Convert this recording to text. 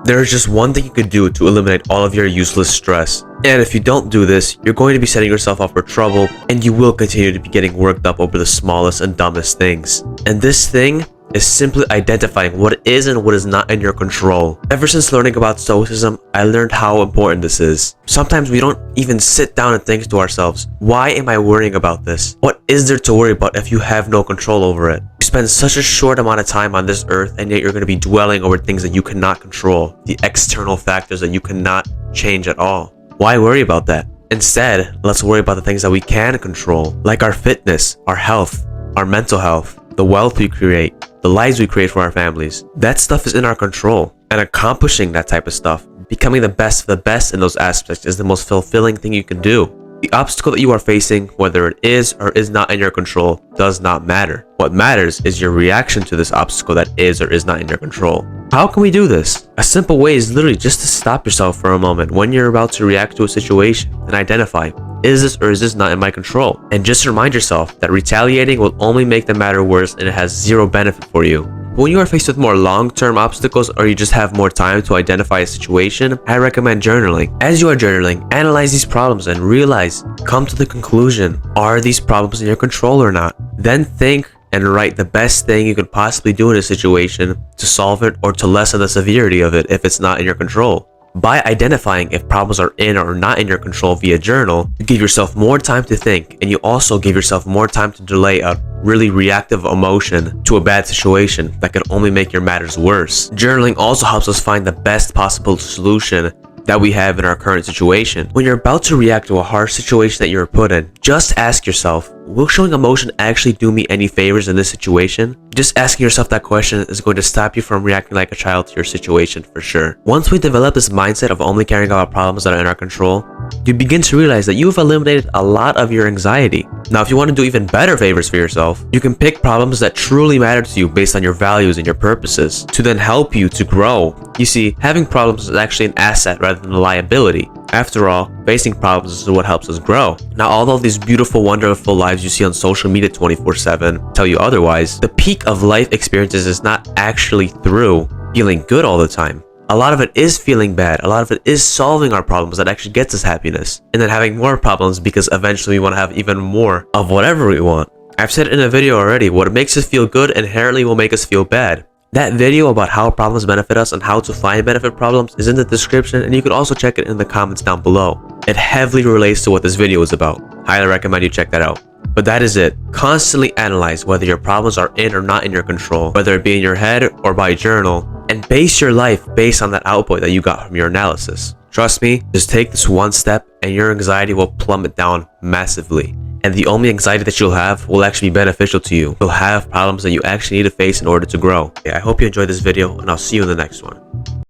There is just one thing you could do to eliminate all of your useless stress. And if you don't do this, you're going to be setting yourself up for trouble, and you will continue to be getting worked up over the smallest and dumbest things. And this thing is simply identifying what is and what is not in your control. Ever since learning about Stoicism, I learned how important this is. Sometimes we don't even sit down and think to ourselves, why am I worrying about this? What is there to worry about if you have no control over it? You spend such a short amount of time on this earth, and yet you're going to be dwelling over things that you cannot control, the external factors that you cannot change at all. Why worry about that? Instead, let's worry about the things that we can control, like our fitness, our health, our mental health, the wealth we create, the lives we create for our families. That stuff is in our control, and accomplishing that type of stuff, becoming the best of the best in those aspects, is the most fulfilling thing you can do. The obstacle that you are facing, whether it is or is not in your control, does not matter. What matters is your reaction to this obstacle that is or is not in your control. How can we do this? A simple way is literally just to stop yourself for a moment when you're about to react to a situation and identify, is this or is this not in my control? And just remind yourself that retaliating will only make the matter worse, and it has zero benefit for you. When you are faced with more long-term obstacles, or you just have more time to identify a situation, I recommend journaling. As you are journaling, analyze these problems and come to the conclusion, are these problems in your control or not? Then think and write the best thing you could possibly do in a situation to solve it or to lessen the severity of it if it's not in your control. By identifying if problems are in or not in your control via journal, you give yourself more time to think, and you also give yourself more time to delay a really reactive emotion to a bad situation that can only make your matters worse. Journaling also helps us find the best possible solution that we have in our current situation. When you're about to react to a harsh situation that you're put in, just ask yourself, will showing emotion actually do me any favors in this situation? Just asking yourself that question is going to stop you from reacting like a child to your situation for sure. Once we develop this mindset of only caring about problems that are in our control, you begin to realize that you've eliminated a lot of your anxiety. Now, if you want to do even better favors for yourself, you can pick problems that truly matter to you based on your values and your purposes to then help you to grow. You see, having problems is actually an asset rather than a liability. After all, facing problems is what helps us grow. Now, although these beautiful, wonderful lives you see on social media 24/7 tell you otherwise, the peak of life experiences is not actually through feeling good all the time. A lot of it is feeling bad. A lot of it is solving our problems that actually gets us happiness. And then having more problems because eventually we want to have even more of whatever we want. I've said it in a video already, what makes us feel good inherently will make us feel bad. That video about how problems benefit us and how to find benefit problems is in the description, and you can also check it in the comments down below. It heavily relates to what this video is about. Highly recommend you check that out. But that is it. Constantly analyze whether your problems are in or not in your control, whether it be in your head or by journal, and base your life based on that output that you got from your analysis. Trust me, just take this one step and your anxiety will plummet down massively. And the only anxiety that you'll have will actually be beneficial to you. You'll have problems that you actually need to face in order to grow. I hope you enjoyed this video, and I'll see you in the next one.